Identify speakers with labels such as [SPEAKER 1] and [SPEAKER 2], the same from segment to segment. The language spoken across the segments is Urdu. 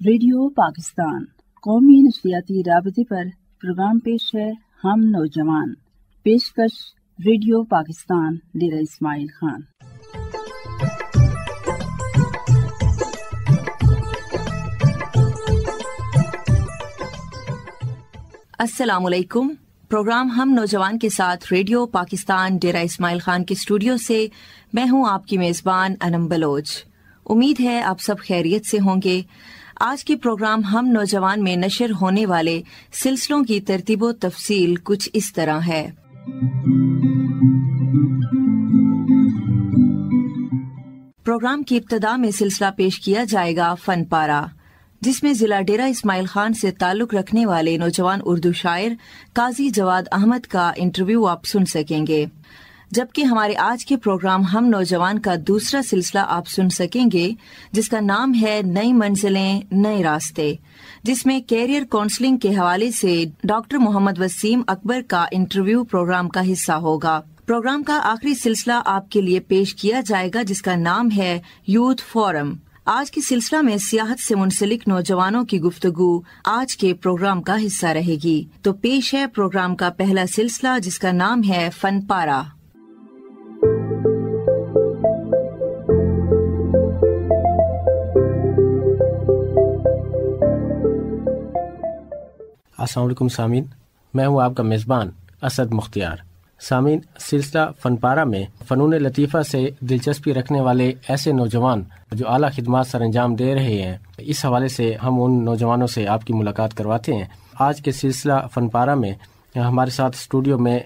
[SPEAKER 1] ریڈیو پاکستان قومی نشریاتی رابطے پر پروگرام پیش ہے ہم نوجوان، پیشکش ریڈیو پاکستان ڈیرہ اسماعیل خان۔
[SPEAKER 2] السلام علیکم۔ پروگرام ہم نوجوان کے ساتھ ریڈیو پاکستان ڈیرہ اسماعیل خان کے اسٹوڈیو سے میں ہوں آپ کی میزبان انم بلوچ۔ امید ہے آپ سب خیریت سے ہوں گے۔ آج کے پروگرام ہم نوجوان میں نشر ہونے والے سلسلوں کی ترتیب و تفصیل کچھ اس طرح ہے۔ پروگرام کی ابتدا میں سلسلہ پیش کیا جائے گا فن پارہ، جس میں ضلع ڈیرہ اسماعیل خان سے تعلق رکھنے والے نوجوان اردو شاعر قاضی جواد احمد کا انٹرویو آپ سن سکیں گے، جبکہ ہمارے آج کے پروگرام ہم نوجوان کا دوسرا سلسلہ آپ سن سکیں گے جس کا نام ہے نئی منزلیں نئے راستے، جس میں کیریئر کونسلنگ کے حوالے سے ڈاکٹر محمد وسیم اکبر کا انٹرویو پروگرام کا حصہ ہوگا۔ پروگرام کا آخری سلسلہ آپ کے لیے پیش کیا جائے گا جس کا نام ہے یوتھ فورم۔ آج کے سلسلہ میں سیاحت سے منسلک نوجوانوں کی گفتگو آج کے پروگرام کا حصہ رہے گی۔ تو پیش ہے پروگرام کا پہلا سلسلہ جس کا نام ہے فن پارہ۔
[SPEAKER 3] السلام علیکم سامعین، میں ہوں آپ کا میزبان اسد مختار۔ سامعین، سلسلہ فن پارہ میں فنون لطیفہ سے دلچسپی رکھنے والے ایسے نوجوان جو اعلیٰ خدمات سر انجام دے رہے ہیں، اس حوالے سے ہم ان نوجوانوں سے آپ کی ملاقات کرواتے ہیں۔ آج کے سلسلہ فن پارہ میں ہمارے ساتھ اسٹوڈیو میں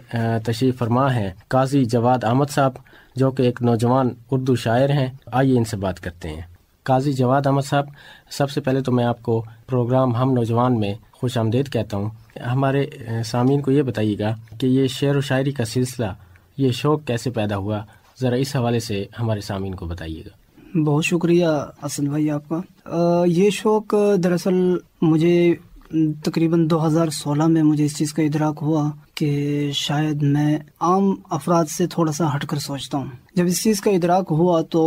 [SPEAKER 3] تشریف فرما ہیں قاضی جواد احمد صاحب، جو کہ ایک نوجوان اردو شاعر ہیں۔ آئیے ان سے بات کرتے ہیں۔ قاضی جواد احمد صاحب، سب سے پہلے تو میں آپ کو پروگرام ہم نوجوان میں خوش آمدید کہتا ہوں۔ ہمارے سامعین کو یہ بتائیے گا کہ یہ شعر و شاعری کا سلسلہ، یہ شوق کیسے پیدا ہوا، ذرا اس حوالے سے ہمارے سامعین کو بتائیے گا۔
[SPEAKER 4] بہت شکریہ اسد بھائی آپ کا۔ یہ شوق دراصل مجھے تقریباً 2016 میں مجھے اس چیز کا ادراک ہوا کہ شاید میں عام افراد سے تھوڑا سا ہٹ کر سوچتا ہوں۔ جب اس چیز کا ادراک ہوا تو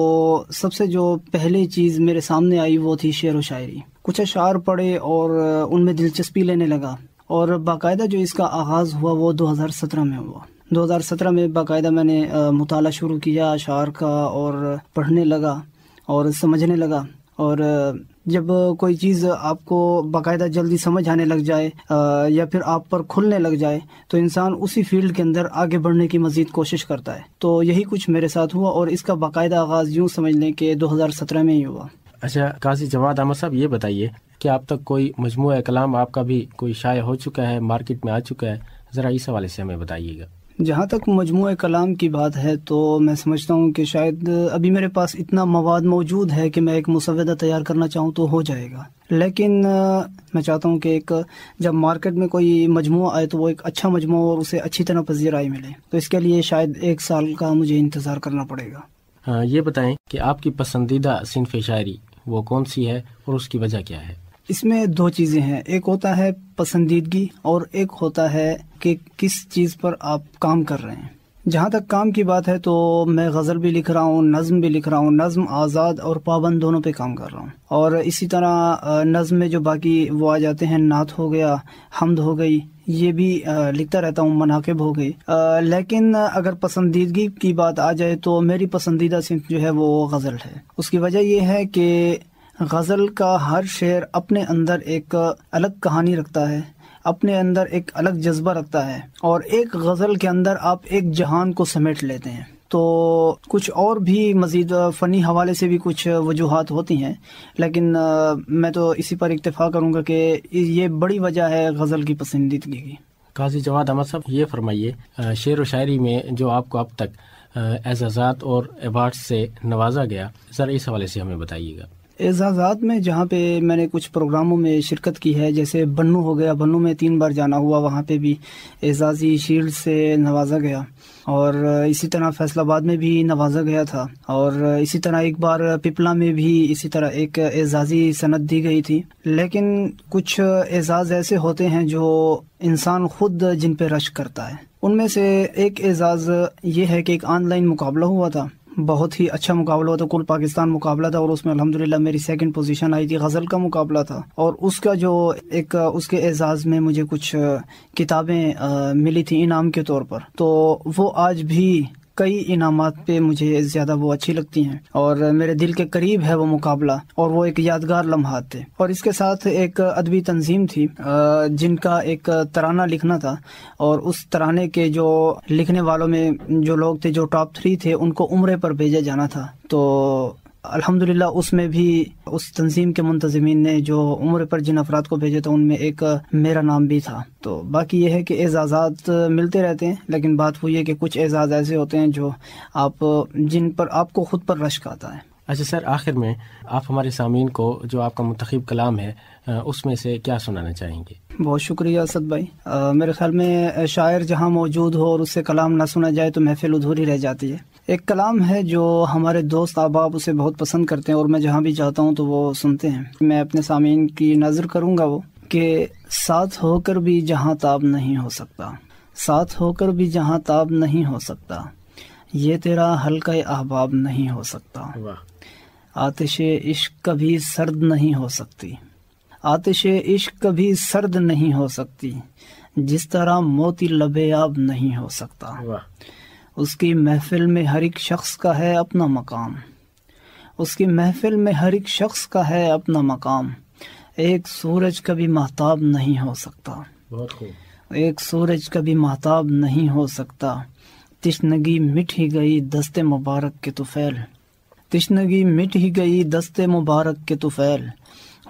[SPEAKER 4] سب سے جو پہلی چیز میرے سامنے آئی وہ تھی شعر و شاعری۔ کچھ اشعار پڑھے اور ان میں دلچسپی لینے لگا، اور باقاعدہ جو اس کا آغاز ہوا وہ 2017 میں ہوا۔ 2017 میں باقاعدہ میں نے مطالعہ شروع کیا اشعار کا، اور پڑھنے لگا اور سمجھنے لگا۔ اور جب کوئی چیز آپ کو باقاعدہ جلدی سمجھ آنے لگ جائے یا پھر آپ پر کھلنے لگ جائے تو انسان اسی فیلڈ کے اندر آگے بڑھنے کی مزید کوشش کرتا ہے۔ تو یہی کچھ میرے ساتھ ہوا، اور اس کا باقاعدہ آغاز یوں سمجھ لیں کہ 2017 میں ہی ہوا۔
[SPEAKER 3] اچھا قاضی جواد احمد صاحب، یہ بتائیے کہ اب تک کوئی مجموعہ کلام آپ کا بھی کوئی شائع ہو چکا ہے، مارکیٹ میں آ چکا ہے؟ ذرا اس حوالے سے ہمیں بتائیے گا۔
[SPEAKER 4] جہاں تک مجموعہ کلام کی بات ہے تو میں سمجھتا ہوں کہ شاید ابھی میرے پاس اتنا مواد موجود ہے کہ میں ایک مسودہ تیار کرنا چاہوں تو ہو جائے گا، لیکن میں چاہتا ہوں کہ جب مارکیٹ میں کوئی مجموعہ آئے تو وہ ایک اچھا مجموعہ اور اسے اچھی طرح پذیرائی ملے، تو اس کے لیے شاید 1 سال کا مجھے انتظار کرنا پڑے گا۔
[SPEAKER 3] ہاں، یہ بتائیں کہ آپ کی پسندیدہ صنف شاعری وہ کون سی ہے اور اس کی وجہ کیا ہے؟
[SPEAKER 4] اس میں 2 چیزیں ہیں، ایک ہوتا ہے پسندیدگی اور ایک ہوتا ہے کہ کس چیز پر آپ کام کر رہے ہیں۔ جہاں تک کام کی بات ہے تو میں غزل بھی لکھ رہا ہوں، نظم بھی لکھ رہا ہوں۔ نظم آزاد اور پابند دونوں پہ کام کر رہا ہوں، اور اسی طرح نظم میں جو باقی وہ آ جاتے ہیں، نعت ہو گیا، حمد ہو گئی، یہ بھی لکھتا رہتا ہوں، مناقب ہو گئی۔ لیکن اگر پسندیدگی کی بات آ جائے تو میری پسندیدہ صنف جو ہے وہ غزل ہے۔ اس کی وجہ یہ ہے کہ غزل کا ہر شعر اپنے اندر ایک الگ کہانی رکھتا ہے، اپنے اندر ایک الگ جذبہ رکھتا ہے، اور ایک غزل کے اندر آپ ایک جہان کو سمیٹ لیتے ہیں۔ تو کچھ اور بھی مزید فنی حوالے سے بھی کچھ وجوہات ہوتی ہیں، لیکن میں تو اسی پر اکتفا کروں گا کہ یہ بڑی وجہ ہے غزل کی پسندیدگی کی۔
[SPEAKER 3] قاضی جواد احمد صاحب، یہ فرمائیے شعر و شاعری میں جو آپ کو اب تک اعزازات اور ایوارڈ سے نوازا گیا، ذرا اس حوالے سے ہمیں بتائیے گا۔
[SPEAKER 4] اعزازات میں جہاں پہ میں نے کچھ پروگراموں میں شرکت کی ہے، جیسے بنو ہو گیا، بنو میں 3 بار جانا ہوا، وہاں پہ بھی اعزازی شیلڈ سے نوازا گیا، اور اسی طرح فیصل آباد میں بھی نوازا گیا تھا، اور اسی طرح ایک بار پپلا میں بھی اسی طرح ایک اعزازی سند دی گئی تھی۔ لیکن کچھ اعزاز ایسے ہوتے ہیں جو انسان خود جن پہ رشک کرتا ہے۔ ان میں سے ایک اعزاز یہ ہے کہ ایک آن لائن مقابلہ ہوا تھا، بہت ہی اچھا مقابلہ ہوا تھا، کل پاکستان مقابلہ تھا اور اس میں الحمدللہ میری 2nd پوزیشن آئی تھی. غزل کا مقابلہ تھا اور اس کا جو ایک اس کے اعزاز میں مجھے کچھ کتابیں ملی تھی انعام کے طور پر، تو وہ آج بھی کئی انعامات پہ مجھے زیادہ وہ اچھی لگتی ہیں اور میرے دل کے قریب ہے وہ مقابلہ، اور وہ ایک یادگار لمحات تھے. اور اس کے ساتھ ایک ادبی تنظیم تھی جن کا ایک ترانہ لکھنا تھا، اور اس ترانے کے جو لکھنے والوں میں جو لوگ تھے جو ٹاپ 3 تھے ان کو عمرے پر بھیجا جانا تھا. تو الحمدللہ اس میں بھی اس تنظیم کے منتظمین نے جو عمرے پر جن افراد کو بھیجے تھے ان میں ایک میرا نام بھی تھا. تو باقی یہ ہے کہ اعزازات ملتے رہتے ہیں، لیکن بات وہ یہ کہ کچھ اعزاز ایسے ہوتے ہیں جو جن پر آپ کو خود پر رشک آتا ہے.
[SPEAKER 3] اچھا سر، آخر میں آپ ہمارے سامعین کو جو آپ کا منتخب کلام ہے اس میں سے کیا سنانا چاہیں گے؟
[SPEAKER 4] بہت شکریہ اسد بھائی. میرے خیال میں شاعر جہاں موجود ہو اور اس سے کلام نہ سنا جائے تو محفل ادھوری رہ جاتی ہے. ایک کلام ہے جو ہمارے دوست احباب اسے بہت پسند کرتے ہیں اور میں جہاں بھی جاتا ہوں تو وہ سنتے ہیں. میں اپنے سامعین کی نظر کروں گا وہ کہ ساتھ ہو کر بھی جہاں تاب نہیں ہو سکتا، ساتھ ہو کر بھی جہاں تاب نہیں ہو سکتا، یہ تیرا حلقہ احباب نہیں ہو سکتا. آتش عشق کبھی سرد نہیں ہو سکتی، آتش عشق کبھی سرد نہیں ہو سکتی، جس طرح موتی لبے آب نہیں ہو سکتا. اس کی محفل میں ہر ایک شخص کا ہے اپنا مقام، اس کی محفل میں ہر ایک شخص کا ہے اپنا مقام، ایک سورج کبھی مہتاب نہیں ہو سکتا.
[SPEAKER 3] بہت خوب.
[SPEAKER 4] ایک سورج کبھی مہتاب نہیں ہو سکتا، تشنگی مٹ ہی گئی دست مبارک کے طفیل، تشنگی مٹ ہی گئی دست مبارک کے طفیل،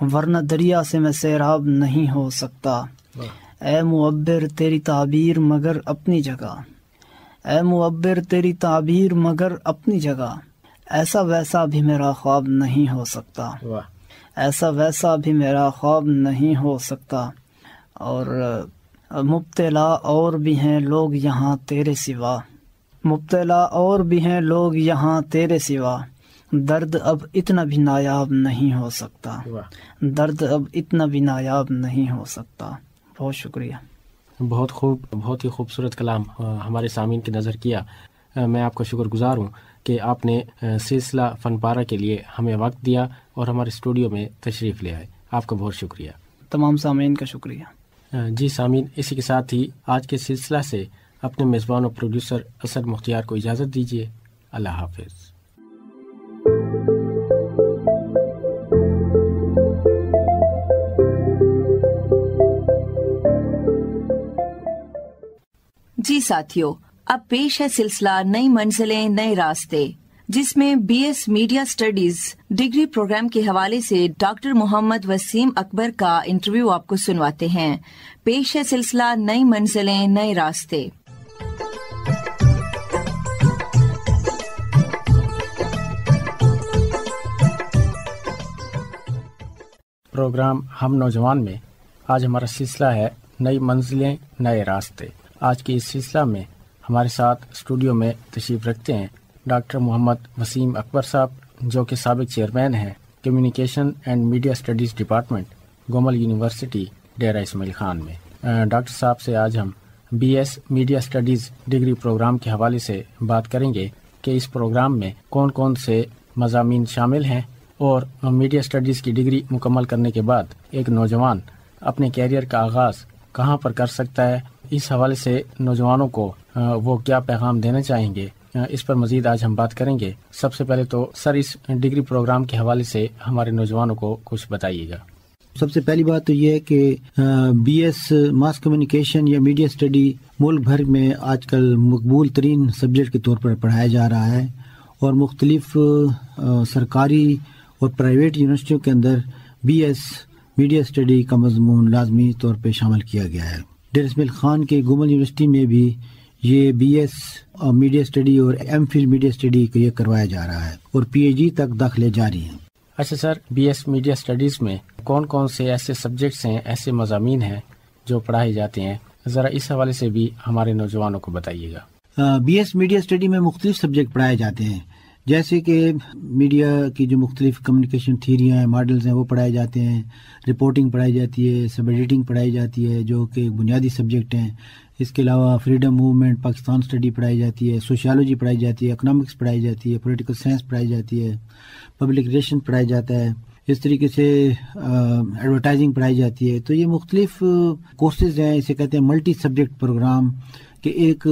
[SPEAKER 4] ورنہ دریا سے میں سیراب نہیں ہو سکتا. اے معبر تیری تعبیر مگر اپنی جگہ، اے معبر تیری تعبیر مگر اپنی جگہ، ایسا ویسا بھی میرا خواب نہیں ہو سکتا، ایسا ویسا بھی میرا خواب نہیں ہو سکتا. اور مبتلا اور بھی ہیں لوگ یہاں تیرے سوا، مبتلا اور بھی ہیں لوگ یہاں تیرے سوا، درد اب اتنا بھی نایاب نہیں ہو سکتا، درد اب اتنا بھی نایاب نہیں ہو سکتا. بہت شکریہ.
[SPEAKER 3] بہت خوب، بہت ہی خوبصورت کلام ہمارے سامعین کی نظر کیا. میں آپ کا شکر گزار ہوں کہ آپ نے سلسلہ فن پارہ کے لیے ہمیں وقت دیا اور ہمارے اسٹوڈیو میں تشریف لے آئے. آپ کا بہت شکریہ.
[SPEAKER 4] تمام سامعین کا شکریہ.
[SPEAKER 3] جی سامعین، اسی کے ساتھ ہی آج کے سلسلہ سے اپنے میزبان اور پروڈیوسر اسد مختیار کو اجازت دیجیے. اللہ حافظ.
[SPEAKER 2] جی ساتھیو، اب پیش ہے سلسلہ نئی منزلیں نئے راستے، جس میں B S media studies degree programme کے حوالے سے ڈاکٹر محمد وسیم اکبر کا انٹرویو آپ کو سنواتے ہیں. پیش ہے سلسلہ نئی منزلیں نئے راستے.
[SPEAKER 3] پروگرام ہم نوجوان میں آج ہمارا سلسلہ ہے نئی منزلیں نئے راستے. آج کے اس سلسلہ میں ہمارے ساتھ اسٹوڈیو میں تشریف رکھتے ہیں ڈاکٹر محمد وسیم اکبر صاحب، جو کہ سابق چیئرمین ہیں communication and media studies department, Gomal university, Dera Ismail Khan میں. ڈاکٹر صاحب سے آج ہم B S media studies degree programme کے حوالے سے بات کریں گے کہ اس پروگرام میں کون کون سے مضامین شامل ہیں اور میڈیا اسٹڈیز کی ڈگری مکمل کرنے کے بعد ایک نوجوان اپنے کیریئر کا آغاز کہاں پر کر سکتا ہے. اس حوالے سے نوجوانوں کو وہ کیا پیغام دینا چاہیں گے، اس پر مزید آج ہم بات کریں گے. سب سے پہلے تو سر اس ڈگری پروگرام کے حوالے سے ہمارے نوجوانوں کو کچھ بتائیے گا.
[SPEAKER 5] سب سے پہلی بات تو یہ ہے کہ بی ایس ماس کمیونیکیشن یا میڈیا اسٹڈی ملک بھر میں آج کل مقبول ترین سبجیکٹ کے طور پر پڑھایا جا رہا ہے، اور مختلف سرکاری اور پرائیویٹ یونیورسٹیوں کے اندر بی ایس میڈیا اسٹڈی کا مضمون لازمی طور پہ شامل کیا گیا ہے. ڈیرہ اسماعیل خان کے گومل یونیورسٹی میں بھی یہ بی ایس میڈیا اسٹڈی اور ایم فل میڈیا اسٹڈی کو یہ کروایا جا رہا ہے، اور پی ایچ ڈی تک داخلے جاری ہیں.
[SPEAKER 3] اچھا سر، بی ایس میڈیا اسٹڈیز میں کون کون سے ایسے سبجیکٹس ہیں، ایسے مضامین ہیں جو پڑھائے جاتے ہیں؟ ذرا اس حوالے سے بھی ہمارے نوجوانوں کو بتائیے گا.
[SPEAKER 5] بی ایس میڈیا اسٹڈی میں مختلف سبجیکٹ پڑھائے جاتے ہیں، جیسے کہ میڈیا کی جو مختلف کمیونیکیشن تھیریاں ہیں، ماڈلز ہیں، وہ پڑھائے جاتے ہیں، رپورٹنگ پڑھائی جاتی ہے، سب ایڈیٹنگ پڑھائی جاتی ہے جو کہ بنیادی سبجیکٹ ہیں. اس کے علاوہ فریڈم موومنٹ، پاکستان اسٹڈی پڑھائی جاتی ہے، سوشیالوجی پڑھائی جاتی ہے، اکنامکس پڑھائی جاتی ہے، پولیٹیکل سائنس پڑھائی جاتی ہے، پبلک ریلیشن پڑھایا جاتا ہے، اس طریقے سے ایڈورٹائزنگ پڑھائی جاتی ہے. تو یہ مختلف کورسز ہیں، اسے کہتے ہیں ملٹی سبجیکٹ پروگرام، کہ ایک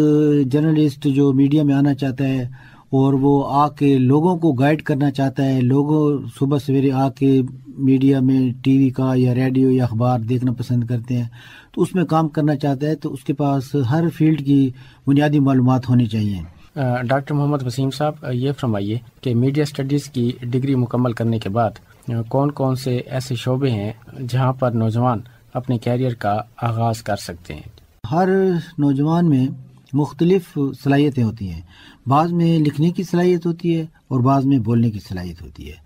[SPEAKER 5] جرنلسٹ جو میڈیا میں آنا چاہتا ہے اور وہ آ کے لوگوں کو گائیڈ کرنا چاہتا ہے، لوگوں صبح سویرے آ کے میڈیا میں ٹی وی کا یا ریڈیو یا اخبار دیکھنا پسند کرتے ہیں، تو اس میں کام کرنا چاہتا ہے، تو اس کے پاس ہر فیلڈ کی بنیادی معلومات ہونی چاہیے.
[SPEAKER 3] ڈاکٹر محمد وسیم صاحب، یہ فرمائیے کہ میڈیا اسٹڈیز کی ڈگری مکمل کرنے کے بعد کون کون سے ایسے شعبے ہیں جہاں پر نوجوان اپنے کیریئر کا آغاز کر سکتے ہیں؟
[SPEAKER 5] ہر نوجوان میں مختلف صلاحیتیں ہوتی ہیں، بعض میں لکھنے کی صلاحیت ہوتی ہے اور بعض میں بولنے کی صلاحیت ہوتی ہے.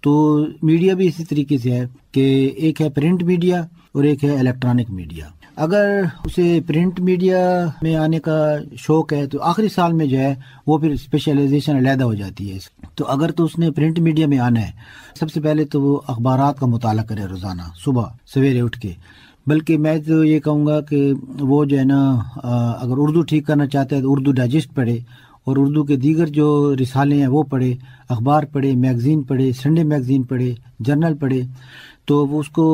[SPEAKER 5] تو میڈیا بھی اسی طریقے سے ہے کہ ایک ہے پرنٹ میڈیا اور ایک ہے الیکٹرانک میڈیا. اگر اسے پرنٹ میڈیا میں آنے کا شوق ہے تو آخری سال میں جو ہے وہ پھر اسپیشلائزیشن علیحدہ ہو جاتی ہے. تو اگر تو اس نے پرنٹ میڈیا میں آنا ہے، سب سے پہلے تو وہ اخبارات کا مطالعہ کرے روزانہ صبح سویرے اٹھ کے. بلکہ میں تو یہ کہوں گا کہ وہ جو ہے نا، اگر اردو ٹھیک کرنا چاہتا ہے تو اردو ڈائجسٹ پڑھے اور اردو کے دیگر جو رسالے ہیں وہ پڑھے، اخبار پڑھے، میگزین پڑھے، سنڈے میگزین پڑھے، جرنل پڑھے. تو وہ اس کو،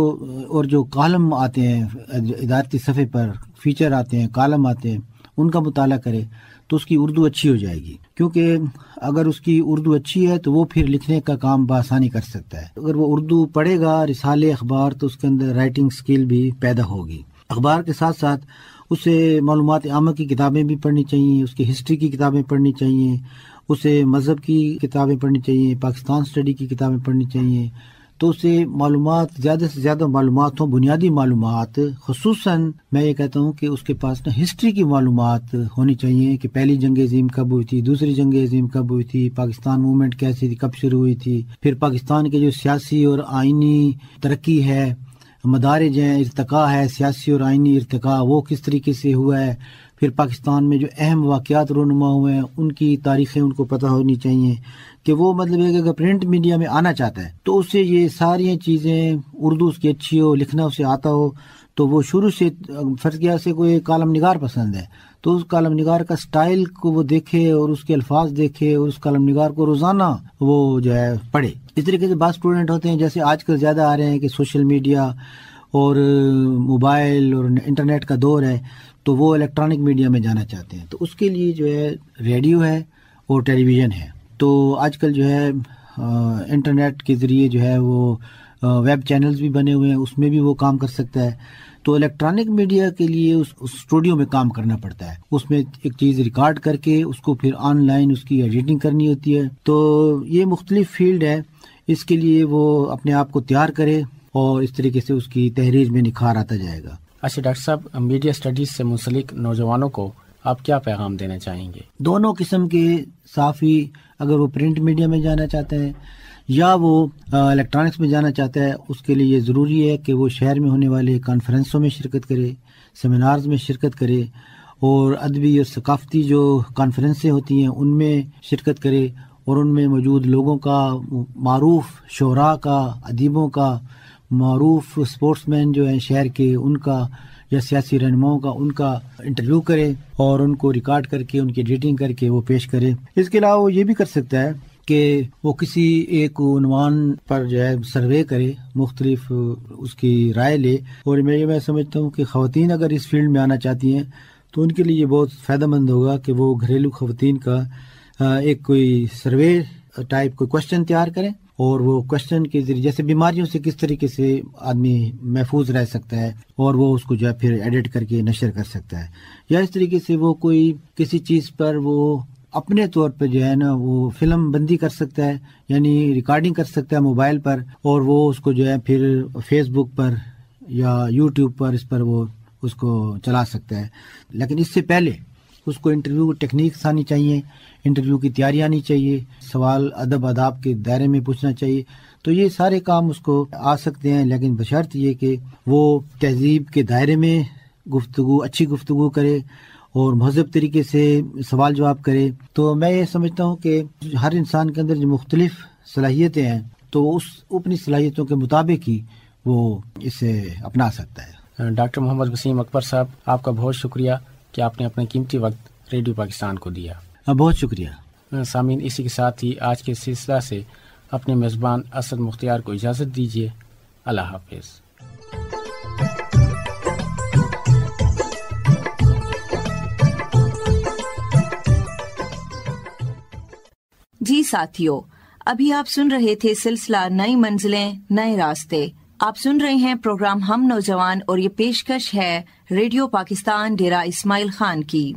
[SPEAKER 5] اور جو کالم آتے ہیں ادارتی صفحے پر، فیچر آتے ہیں، کالم آتے ہیں، ان کا مطالعہ کرے تو اس کی اردو اچھی ہو جائے گی. کیونکہ اگر اس کی اردو اچھی ہے تو وہ پھر لکھنے کا کام بآسانی کر سکتا ہے. اگر وہ اردو پڑھے گا رسالے اخبار تو اس کے اندر رائٹنگ سکل بھی پیدا ہوگی. اخبار کے ساتھ ساتھ اسے معلومات عامہ کی کتابیں بھی پڑھنی چاہیے، اس کی ہسٹری کی کتابیں پڑھنی چاہیے، اسے مذہب کی کتابیں پڑھنی چاہیے، پاکستان اسٹڈی کی کتابیں پڑھنی چاہیے. تو اسے معلومات، زیادہ سے زیادہ معلومات ہوں، بنیادی معلومات. خصوصاً میں یہ کہتا ہوں کہ اس کے پاس نا ہسٹری کی معلومات ہونی چاہیے کہ پہلی جنگ عظیم کب ہوئی تھی، دوسری جنگ عظیم کب ہوئی تھی، پاکستان موومنٹ کیسی تھی، کب شروع ہوئی تھی، پھر پاکستان کے جو سیاسی اور آئینی ترقی ہے، مدارج ہیں، ارتقاء ہے، سیاسی اور آئینی ارتقاء وہ کس طریقے سے ہوا ہے، پھر پاکستان میں جو اہم واقعات رونما ہوئے ہیں ان کی تاریخیں ان کو پتہ ہونی چاہیے. کہ وہ مطلب ہے کہ اگر پرنٹ میڈیا میں آنا چاہتا ہے تو اسے یہ ساری چیزیں، اردو اس کی اچھی ہو، لکھنا اسے آتا ہو، تو وہ شروع سے فرض کیا سے کوئی کالم نگار پسند ہے تو اس کالم نگار کا سٹائل کو وہ دیکھے اور اس کے الفاظ دیکھے اور اس کالم نگار کو روزانہ وہ جو ہے پڑھے. اس طریقے سے بعض اسٹوڈنٹ ہوتے ہیں، جیسے آج کل زیادہ آ رہے ہیں کہ سوشل میڈیا اور موبائل اور انٹرنیٹ کا دور ہے، تو وہ الیکٹرانک میڈیا میں جانا چاہتے ہیں. تو اس کے لیے جو ہے ریڈیو ہے اور ٹیلی ویژن ہے. تو آج کل جو ہے انٹرنیٹ کے ذریعے جو ہے وہ ویب چینلز بھی بنے ہوئے ہیں، اس میں بھی وہ کام کر سکتا ہے. تو الیکٹرانک میڈیا کے لیے اس اسٹوڈیو میں کام کرنا پڑتا ہے، اس میں ایک چیز ریکارڈ کر کے اس کو پھر آن لائن اس کی ایڈیٹنگ کرنی ہوتی ہے. تو یہ مختلف فیلڈ ہے، اس کے لیے وہ اپنے آپ کو تیار کرے اور اس طریقے سے اس کی تحریر میں نکھار آتا جائے گا.
[SPEAKER 3] اچھا ڈاکٹر صاحب، میڈیا اسٹڈیز سے منسلک نوجوانوں کو آپ کیا پیغام دینا چاہیں گے؟
[SPEAKER 5] دونوں قسم کے صحافی، اگر وہ پرنٹ میڈیا میں جانا چاہتے ہیں یا وہ الیکٹرانکس میں جانا چاہتا ہے، اس کے لیے یہ ضروری ہے کہ وہ شہر میں ہونے والے کانفرنسوں میں شرکت کرے، سیمینارز میں شرکت کرے، اور ادبی اور ثقافتی جو کانفرنسیں ہوتی ہیں ان میں شرکت کرے، اور ان میں موجود لوگوں کا، معروف شعراء کا، ادیبوں کا، معروف اسپورٹس مین جو ہیں شہر کے، ان کا یا سیاسی رہنماؤں کا، ان کا انٹرویو کرے اور ان کو ریکارڈ کر کے ان کی ایڈیٹنگ کر کے وہ پیش کرے. اس کے علاوہ وہ یہ بھی کر سکتا ہے کہ وہ کسی ایک عنوان پر جو ہے سروے کرے، مختلف اس کی رائے لے. اور میں سمجھتا ہوں کہ خواتین اگر اس فیلڈ میں آنا چاہتی ہیں تو ان کے لیے یہ بہت فائدہ مند ہوگا کہ وہ گھریلو خواتین کا ایک کوئی سروے ٹائپ کوئی کوشچن تیار کریں، اور وہ کوشچن کے ذریعے جیسے بیماریوں سے کس طریقے سے آدمی محفوظ رہ سکتا ہے، اور وہ اس کو جو ہے پھر ایڈٹ کر کے نشر کر سکتا ہے، یا اس طریقے سے وہ کوئی کسی چیز پر وہ اپنے طور پہ جو ہے نا وہ فلم بندی کر سکتا ہے، یعنی ریکارڈنگ کر سکتا ہے موبائل پر، اور وہ اس کو جو ہے پھر فیس بک پر یا یوٹیوب پر اس پر وہ اس کو چلا سکتا ہے. لیکن اس سے پہلے اس کو انٹرویو ٹیکنیکس آنی چاہیے، انٹرویو کی تیاری آنی چاہیے، سوال ادب آداب کے دائرے میں پوچھنا چاہیے. تو یہ سارے کام اس کو آ سکتے ہیں، لیکن بشرط یہ کہ وہ تہذیب کے دائرے میں گفتگو، اچھی گفتگو کرے اور مہذب طریقے سے سوال جواب کرے. تو میں یہ سمجھتا ہوں کہ ہر انسان کے اندر جو مختلف صلاحیتیں ہیں تو اس اپنی صلاحیتوں کے مطابق ہی وہ اسے اپنا سکتا ہے.
[SPEAKER 3] ڈاکٹر محمد وسیم اکبر صاحب، آپ کا بہت شکریہ کہ آپ نے اپنا قیمتی وقت ریڈیو پاکستان کو دیا.
[SPEAKER 5] بہت شکریہ.
[SPEAKER 3] سامعین، اسی کے ساتھ ہی آج کے سلسلہ سے اپنے میزبان اسد مختار کو اجازت دیجیے. اللہ حافظ.
[SPEAKER 2] جی ساتھیو، ابھی آپ سن رہے تھے سلسلہ نئی منزلیں نئے راستے. آپ سن رہے ہیں پروگرام ہم نوجوان، اور یہ پیشکش ہے ریڈیو پاکستان ڈیرہ اسماعیل خان کی.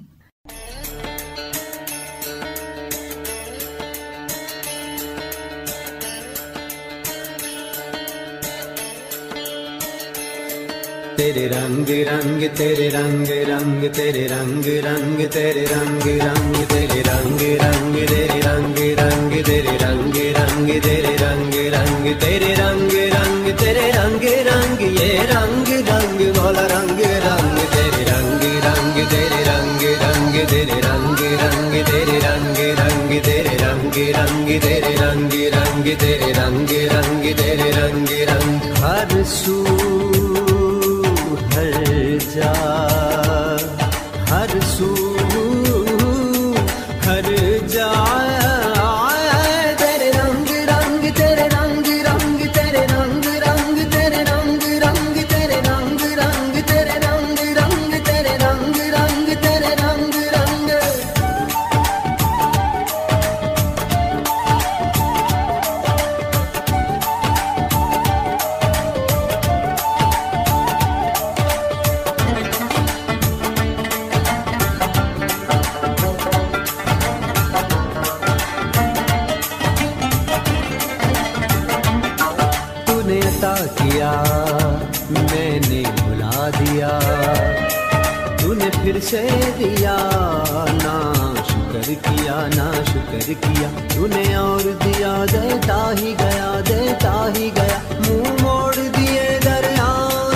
[SPEAKER 6] تیرے رنگ رنگ تیرے رنگ رنگ تیرے رنگ رنگ تیرے رنگ رنگ تیرے رنگ رنگ تیرے رنگ رنگ تیرے رنگ رنگ تیرے رنگ رنگ تیرے رنگ رنگ تیرے رنگ رنگ یہ رنگ رنگ والا رنگ رنگ تیرے رنگ رنگ تیرے رنگ رنگ تیرے رنگ رنگ تیرے رنگ رنگ تیرے رنگ رنگ تیرے رنگ رنگ تیرے رنگ رنگ تیرے رنگ رنگ ہر سو ہر جا ہر سو ہر جا تیرے رنگ رنگ تیرے رنگ رنگ تیرے رنگ رنگ تیرے رنگ رنگ تیرے رنگ رنگ تیرے رنگ رنگ تیرے رنگ رنگ تیرے رنگ رنگ. کیا میں نے بھلا دیا تو نے پھر سے دیا نا شکر کیا نا شکر کیا تو نے اور دیا دیتا ہی گیا منہ موڑ دیے دریا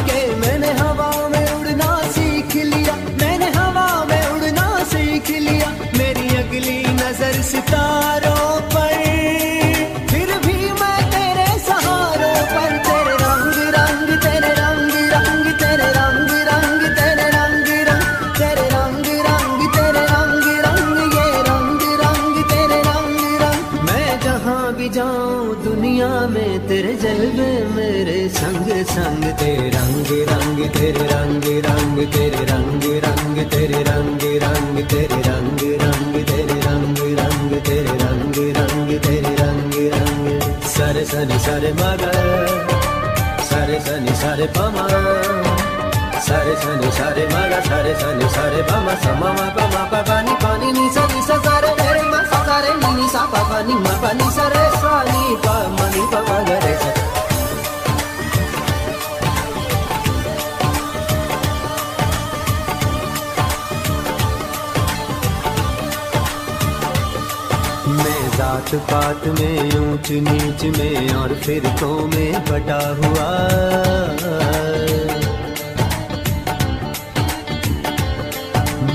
[SPEAKER 6] کے میں نے ہوا میں اڑنا سیکھ لیا میں نے ہوا میں اڑنا سیکھ لیا میری اگلی نظر ستاروں پر پھر بھی میں تیرے سہاروں پر تیرے رنگ رنگ تیرے رنگ رنگ تیرے رنگ رنگ تیرے رنگ رنگ تیرے رنگ رنگ تیرے رنگ رنگ یہ رنگ رنگ تیرے رنگ رنگ. میں جہاں بھی جاؤں دنیا میں تیرے جلوے میرے سنگ سنگ تیرے رنگ رنگ تیرے رنگ رنگ تیرے رنگ رنگ تیرے رنگ رنگ تیرے رنگ رنگ تیرے رنگ رنگ تیرے رنگ رنگ تیرے رنگ رنگ. سارے سنی سارے مگر سارے سنی سارے پاما سارے سنی سارے مگا سارے سنی سارے پاما سما ما پاما پانی پانی نی سا سارے تیرے ما سارے نی سا پانی ما پانی سارے سانی پا منی پا گرے سا. ذات پات میں اونچ نیچ میں اور فرقوں میں بٹا ہوا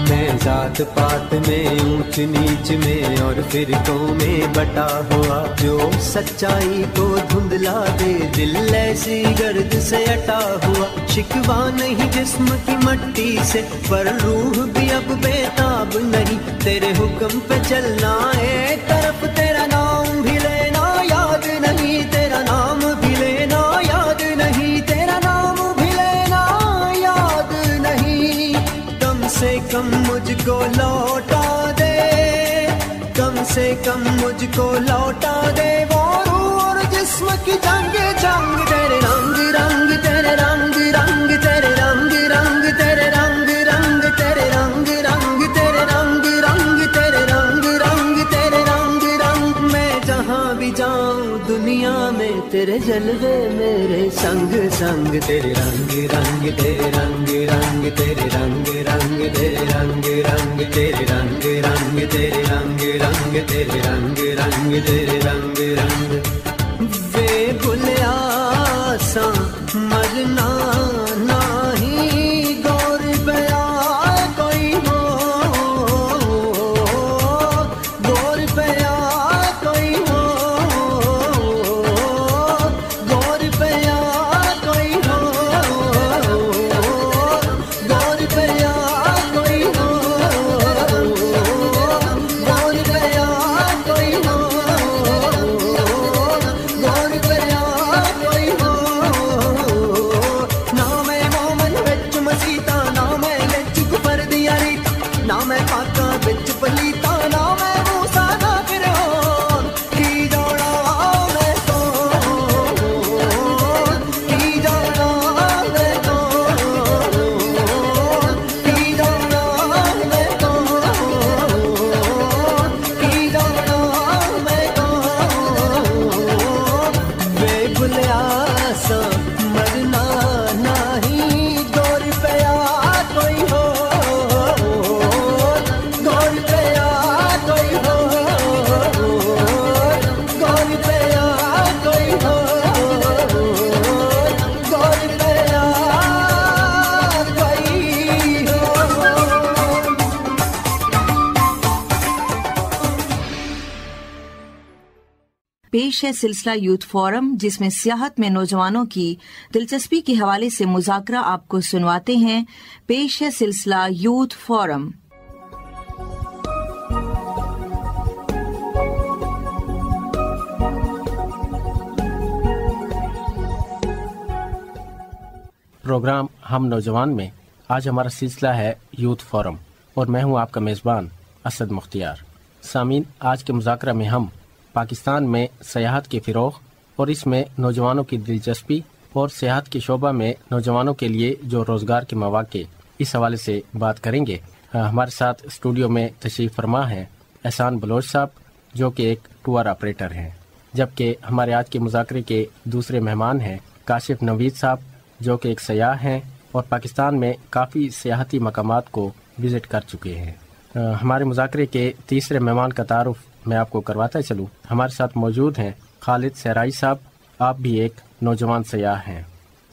[SPEAKER 6] میں ذات پات میں اونچ نیچ میں اور فرقوں میں بٹا ہوا جو سچائی کو دھندلا دے دل ایسی گرد سے اٹا ہوا شکوا نہیں جسم کی مٹی سے پر روح بھی اب بےتاب نہیں تیرے حکم پہ چلنا ایک طرف تیرا نام بھی لینا یاد نہیں تیرا نام بھی لینا یاد نہیں تیرا نام بھی لینا یاد نہیں. کم سے کم مجھ کو لوٹا دے کم سے کم مجھ کو لوٹا دے وہ روح اور جسم کی جنگ جنگ تیرے رنگ رنگ تیرے رنگ رنگ تیرے رنگ رنگ تیرے رنگ رنگ تیرے رنگ رنگ تیرے رنگ رنگ تیرے رنگ رنگ تیرے رنگ رنگ. میں جہاں بھی جاؤں دنیا میں تیرے جلوے میرے سنگ سنگ تیرے رنگ رنگ تیرے رنگ رنگ تیرے رنگ رنگ تیرے رنگ رنگ تیرے رنگ رنگ تیرے رنگ رنگ تیرے رنگ رنگ تیرے رنگ رنگ. وے بھلیا سا مرنا نہیں گور بیا کوئی ہو
[SPEAKER 2] پیش ہے سلسلہ یوتھ فورم، جس میں سیاحت میں نوجوانوں کی دلچسپی کے حوالے سے مذاکرہ آپ کو سنواتے ہیں۔ پیش ہے سلسلہ یوتھ فورم۔
[SPEAKER 3] پروگرام ہم نوجوان میں آج ہمارا سلسلہ ہے یوتھ فورم، اور میں ہوں آپ کا میزبان اسد مختیار۔ سامعین، آج کے مذاکرہ میں ہم پاکستان میں سیاحت کے فروغ اور اس میں نوجوانوں کی دلچسپی اور سیاحت کے شعبہ میں نوجوانوں کے لیے جو روزگار کے مواقع، اس حوالے سے بات کریں گے۔ ہمارے ساتھ اسٹوڈیو میں تشریف فرما ہیں احسان بلوچ صاحب، جو کہ ایک ٹور آپریٹر ہیں، جبکہ ہمارے آج کے مذاکرے کے دوسرے مہمان ہیں کاشف نوید صاحب، جو کہ ایک سیاح ہیں اور پاکستان میں کافی سیاحتی مقامات کو وزٹ کر چکے ہیں۔ ہمارے مذاکرے کے تیسرے مہمان کا تعارف میں آپ کو کرواتا چلوں۔ ہمارے ساتھ موجود ہیں خالد سہرائی صاحب، آپ بھی ایک نوجوان سیاح ہیں۔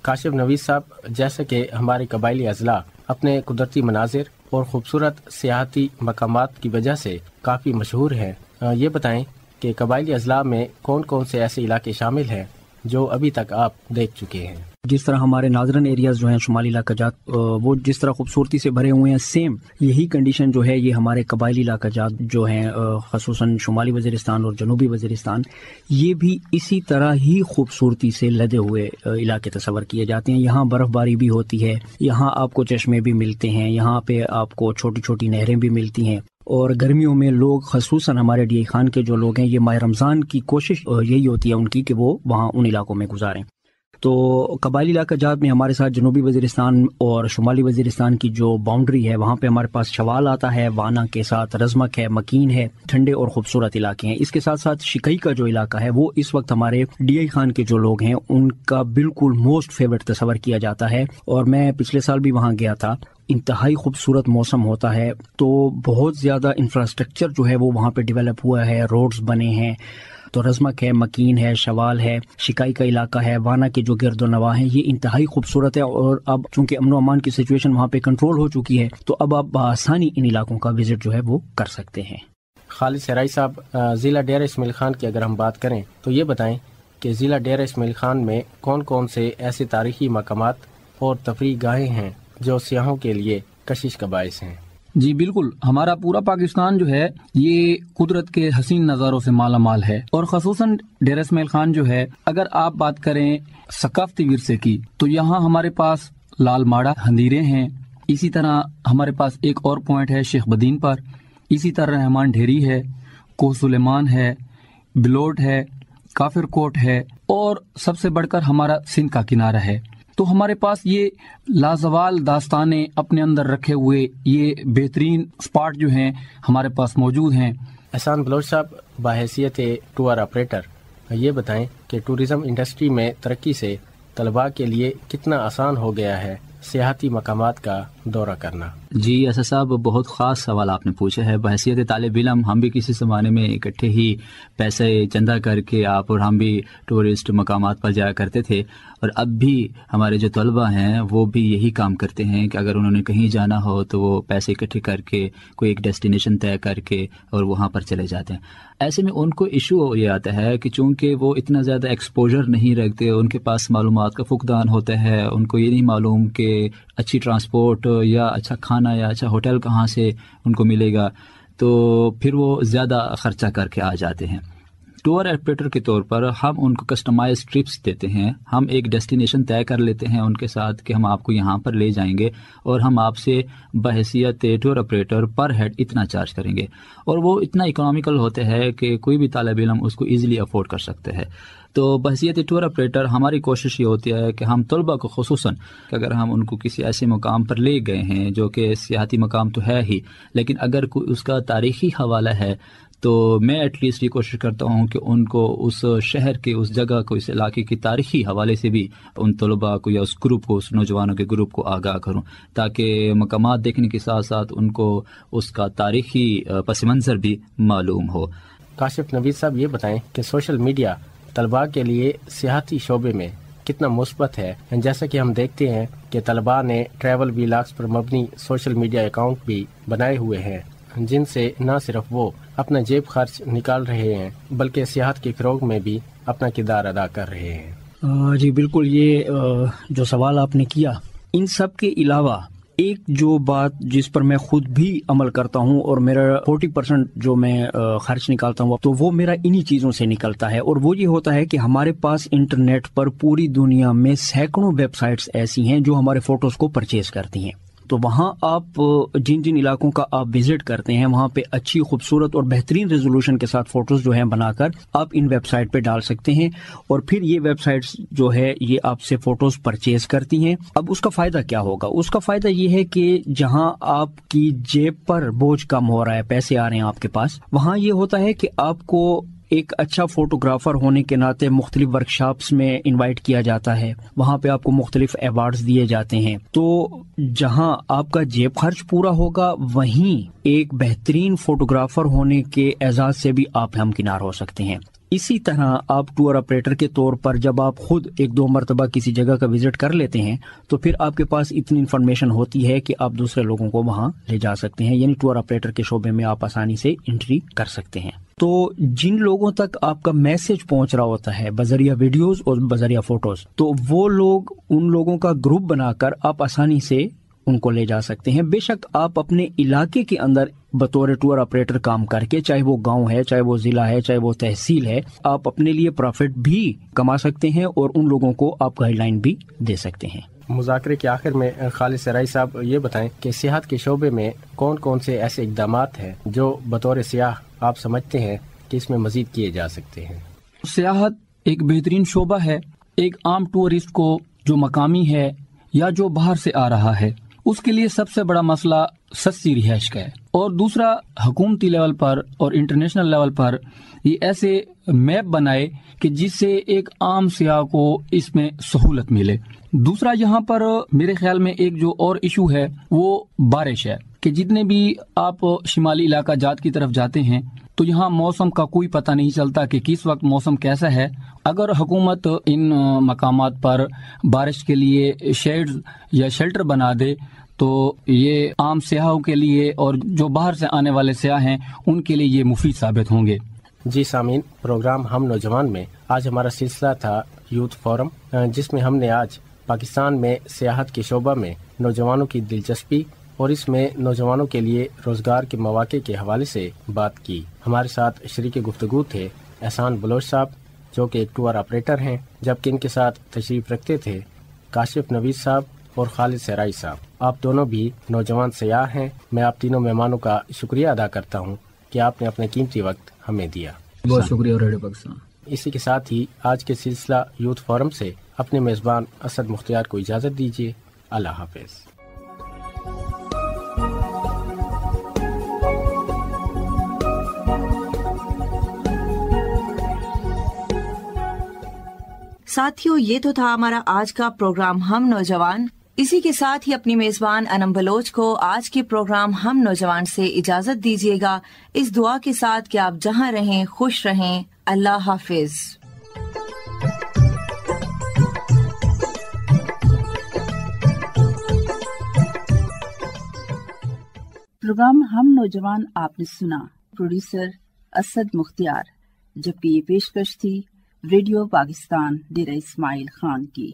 [SPEAKER 3] کاشف نوید صاحب، جیسے کہ ہمارے قبائلی اضلاع اپنے قدرتی مناظر اور خوبصورت سیاحتی مقامات کی وجہ سے کافی مشہور ہیں، یہ بتائیں کہ قبائلی اضلاع میں کون کون سے ایسے علاقے شامل ہیں جو ابھی تک آپ دیکھ چکے ہیں؟
[SPEAKER 7] جس طرح ہمارے ناظرن ایریاز جو ہیں شمالی علاقہ جات، وہ جس طرح خوبصورتی سے بھرے ہوئے ہیں، سیم یہی کنڈیشن جو ہے یہ ہمارے قبائلی علاقہ جات جو ہیں، خصوصاً شمالی وزیرستان اور جنوبی وزیرستان، یہ بھی اسی طرح ہی خوبصورتی سے لدے ہوئے علاقے تصور کیے جاتے ہیں۔ یہاں برف باری بھی ہوتی ہے، یہاں آپ کو چشمے بھی ملتے ہیں، یہاں پہ آپ کو چھوٹی چھوٹی نہریں بھی ملتی ہیں، اور گرمیوں میں لوگ، خصوصاً ہمارے ڈی خان کے جو لوگ ہیں، یہ ماہ رمضان کی کوشش یہی ہوتی ہے ان کی کہ وہ وہاں ان علاقوں میں گزاریں۔ تو قبائلی علاقہ جات میں ہمارے ساتھ جنوبی وزیرستان اور شمالی وزیرستان کی جو باؤنڈری ہے، وہاں پہ ہمارے پاس شوال آتا ہے، وانا کے ساتھ رزمک ہے، مکین ہے، ٹھنڈے اور خوبصورت علاقے ہیں۔ اس کے ساتھ ساتھ شکئی کا جو علاقہ ہے وہ اس وقت ہمارے ڈی آئی خان کے جو لوگ ہیں ان کا بالکل موسٹ فیوریٹ تصور کیا جاتا ہے، اور میں پچھلے سال بھی وہاں گیا تھا۔ انتہائی خوبصورت موسم ہوتا ہے، تو بہت زیادہ انفراسٹرکچر جو ہے وہ وہاں پہ ڈیولپ ہوا ہے، روڈز بنے ہیں۔ تو رزمک ہے، مکین ہے، شوال ہے، شکائی کا علاقہ ہے، وانا کے جو گرد و نواح ہیں، یہ انتہائی خوبصورت ہے، اور اب چونکہ امن و امان کی سچویشن وہاں پہ کنٹرول ہو چکی ہے، تو اب آپ بآسانی ان علاقوں کا وزٹ جو ہے وہ کر سکتے ہیں۔
[SPEAKER 3] خالد سہرائی صاحب، ضلع ڈیرہ اسماعیل خان کی اگر ہم بات کریں تو یہ بتائیں کہ ضلع ڈیرہ اسماعیل خان میں کون کون سے ایسے تاریخی مقامات اور تفریح گاہیں ہیں جو سیاحوں کے لیے کشش کا باعث ہیں؟
[SPEAKER 8] جی بالکل، ہمارا پورا پاکستان جو ہے یہ قدرت کے حسین نظاروں سے مالا مال ہے، اور خصوصاً ڈیرہ اسماعیل خان جو ہے، اگر آپ بات کریں ثقافتی ورثے کی تو یہاں ہمارے پاس لال ماڑا ہندیرے ہیں، اسی طرح ہمارے پاس ایک اور پوائنٹ ہے شیخ بدین پر، اسی طرح رحمان ڈھیری ہے، کوہ سلیمان ہے، بلوٹ ہے، کافر کوٹ ہے، اور سب سے بڑھ کر ہمارا سندھ کا کنارہ ہے۔ تو ہمارے پاس یہ لازوال داستانیں اپنے اندر رکھے ہوئے یہ بہترین اسپاٹ جو ہیں ہمارے پاس موجود ہیں۔
[SPEAKER 3] احسان بلوچ صاحب، بحیثیت ٹور آپریٹر، یہ بتائیں کہ ٹورزم انڈسٹری میں ترقی سے طلباء کے لیے کتنا آسان ہو گیا ہے سیاحتی مقامات کا دورہ کرنا؟
[SPEAKER 9] جی اسد صاحب، بہت خاص سوال آپ نے پوچھا ہے۔ بحیثیت طالب علم ہم بھی کسی زمانے میں اکٹھے ہی پیسے چندہ کر کے آپ اور ہم بھی ٹورسٹ مقامات پر جایا کرتے تھے، اور اب بھی ہمارے جو طلباء ہیں وہ بھی یہی کام کرتے ہیں کہ اگر انہوں نے کہیں جانا ہو تو وہ پیسے اکٹھے کر کے کوئی ایک ڈیسٹینیشن طے کر کے اور وہاں پر چلے جاتے ہیں۔ ایسے میں ان کو ایشو یہ آتا ہے کہ چونکہ وہ اتنا زیادہ ایکسپوجر نہیں رکھتے، ان کے پاس معلومات کا فقدان ہوتا ہے، ان کو یہ نہیں معلوم کہ اچھی ٹرانسپورٹ یا اچھا کھانا یا اچھا ہوٹل کہاں سے ان کو ملے گا، تو پھر وہ زیادہ خرچہ کر کے آ جاتے ہیں۔ ٹور آپریٹر کے طور پر ہم ان کو کسٹمائز ٹرپس دیتے ہیں، ہم ایک ڈیسٹینیشن طے کر لیتے ہیں ان کے ساتھ کہ ہم آپ کو یہاں پر لے جائیں گے، اور ہم آپ سے بحیثیت ٹور آپریٹر پر ہیڈ اتنا چارج کریں گے، اور وہ اتنا اکنامیکل ہوتے ہیں کہ کوئی بھی طالب علم اس کو ایزیلی افورڈ کر سکتے ہیں۔ تو بحیثیت ٹور آپریٹر ہماری کوشش یہ ہوتی ہے کہ ہم طلباء کو خصوصاً کہ اگر ہم ان کو کسی ایسے مقام پر لے گئے ہیں جو کہ سیاحتی مقام تو ہے ہی، لیکن اگر کوئی اس کا تاریخی حوالہ ہے، تو میں ایٹ لیسٹ یہ کوشش کرتا ہوں کہ ان کو اس شہر کے، اس جگہ کو، اس علاقے کی تاریخی حوالے سے بھی ان طلباء کو یا اس گروپ کو، اس نوجوانوں کے گروپ کو آگاہ کروں، تاکہ مقامات دیکھنے کے ساتھ ساتھ ان کو اس کا تاریخی پس منظر بھی معلوم ہو۔
[SPEAKER 3] کاشف نوید صاحب، یہ بتائیں کہ سوشل میڈیا طلباء کے لیے سیاحتی شعبے میں کتنا مثبت ہے؟ جیسا کہ ہم دیکھتے ہیں کہ طلباء نے ٹریول ویلاگز پر مبنی سوشل میڈیا اکاؤنٹ بھی بنائے ہوئے ہیں، جن سے نہ صرف وہ اپنا جیب خرچ نکال رہے ہیں بلکہ سیاحت کے فروغ میں بھی اپنا کردار ادا کر رہے ہیں؟
[SPEAKER 7] جی بالکل، یہ جو سوال آپ نے کیا، ان سب کے علاوہ ایک جو بات جس پر میں خود بھی عمل کرتا ہوں اور میرا 40% جو میں خرچ نکالتا ہوں تو وہ میرا انہی چیزوں سے نکلتا ہے، اور وہ یہ ہوتا ہے کہ ہمارے پاس انٹرنیٹ پر پوری دنیا میں سینکڑوں ویب سائٹس ایسی ہیں جو ہمارے فوٹوز کو پرچیز کرتی ہیں. تو وہاں آپ جن جن علاقوں کا آپ وزٹ کرتے ہیں وہاں پہ اچھی خوبصورت اور بہترین ریزولوشن کے ساتھ فوٹوز جو ہیں بنا کر آپ ان ویب سائٹ پہ ڈال سکتے ہیں، اور پھر یہ ویب سائٹس جو ہے یہ آپ سے فوٹوز پرچیز کرتی ہیں. اب اس کا فائدہ کیا ہوگا؟ اس کا فائدہ یہ ہے کہ جہاں آپ کی جیب پر بوجھ کم ہو رہا ہے، پیسے آ رہے ہیں آپ کے پاس، وہاں یہ ہوتا ہے کہ آپ کو ایک اچھا فوٹوگرافر ہونے کے ناطے مختلف ورکشاپس میں انوائٹ کیا جاتا ہے، وہاں پہ آپ کو مختلف ایوارڈز دیے جاتے ہیں. تو جہاں آپ کا جیب خرچ پورا ہوگا وہیں ایک بہترین فوٹوگرافر ہونے کے اعزاز سے بھی آپ ہمکنار ہو سکتے ہیں. اسی طرح آپ ٹور آپریٹر کے طور پر جب آپ خود ایک دو مرتبہ کسی جگہ کا وزٹ کر لیتے ہیں تو پھر آپ کے پاس اتنی انفارمیشن ہوتی ہے کہ آپ دوسرے لوگوں کو وہاں لے جا سکتے ہیں، یعنی ٹور آپریٹر کے شعبے میں آپ آسانی سے انٹری کر سکتے ہیں. تو جن لوگوں تک آپ کا میسج پہنچ رہا ہوتا ہے بذریعہ ویڈیوز اور بذریعہ فوٹوز، تو وہ لوگ ان لوگوں کا گروپ بنا کر آپ آسانی سے ان کو لے جا سکتے ہیں. بے شک آپ اپنے علاقے کے اندر بطور ٹور آپریٹر کام کر کے، چاہے وہ گاؤں ہے، چاہے وہ ضلع ہے، چاہے وہ تحصیل ہے، آپ اپنے لیے پروفٹ بھی کما سکتے ہیں اور ان لوگوں کو آپ گائیڈ لائن بھی دے سکتے ہیں.
[SPEAKER 3] مذاکرے کے آخر میں خالد سرائی صاحب یہ بتائیں کہ سیاحت کے شعبے میں کون کون سے ایسے اقدامات ہیں جو بطور سیاح آپ سمجھتے ہیں کہ اس میں مزید کیے جا سکتے ہیں؟
[SPEAKER 8] سیاحت ایک بہترین شعبہ ہے. ایک عام ٹورسٹ کو جو مقامی ہے یا جو باہر سے آ رہا ہے اس کے لیے سب سے بڑا مسئلہ سستی رہائش کا ہے، اور دوسرا حکومتی لیول پر اور انٹرنیشنل لیول پر یہ ایسے میپ بنائے کہ جس سے ایک عام سیاح کو اس میں سہولت ملے. دوسرا یہاں پر میرے خیال میں ایک جو اور ایشو ہے وہ بارش ہے، کہ جتنے بھی آپ شمالی علاقہ جات کی طرف جاتے ہیں تو یہاں موسم کا کوئی پتہ نہیں چلتا کہ کس وقت موسم کیسا ہے. اگر حکومت ان مقامات پر بارش کے لیے شیڈز یا شیلٹر بنا دے تو یہ عام سیاحوں کے لیے اور جو باہر سے آنے والے سیاح ہیں ان کے لیے یہ مفید ثابت ہوں گے.
[SPEAKER 3] جی سامعین، پروگرام ہم نوجوان میں آج ہمارا سلسلہ تھا یوتھ فورم، جس میں ہم نے آج پاکستان میں سیاحت کے شعبہ میں نوجوانوں کی دلچسپی اور اس میں نوجوانوں کے لیے روزگار کے مواقع کے حوالے سے بات کی. ہمارے ساتھ شریک گفتگو تھے احسان بلوچ صاحب جو کہ ایک ٹور آپریٹر ہیں، جبکہ ان کے ساتھ تشریف رکھتے تھے کاشف نوید صاحب اور خالد سرائی صاحب. آپ دونوں بھی نوجوان سیاح ہیں. میں آپ تینوں مہمانوں کا شکریہ ادا کرتا ہوں کہ آپ نے اپنا قیمتی وقت ہمیں دیا.
[SPEAKER 8] بہت شکریہ ریڈیو پاکستان.
[SPEAKER 3] اسی کے ساتھ ہی آج کے سلسلہ یوتھ فورم سے اپنے میزبان اسد مختار کو اجازت دیجیے. اللہ حافظ.
[SPEAKER 2] ساتھیوں، یہ تو تھا ہمارا آج کا پروگرام ہم نوجوان. اسی کے ساتھ ہی اپنی میزبان انم بلوچ کو آج کے پروگرام ہم نوجوان سے اجازت دیجیے گا، اس دعا کے ساتھ کہ آپ جہاں رہیں خوش رہیں. اللہ حافظ.
[SPEAKER 1] پروگرام ہم نوجوان آپ نے سنا. پروڈیوسر اسد مختار، جبکہ یہ پیشکش تھی ریڈیو پاکستان ڈیرہ اسماعیل خان کی.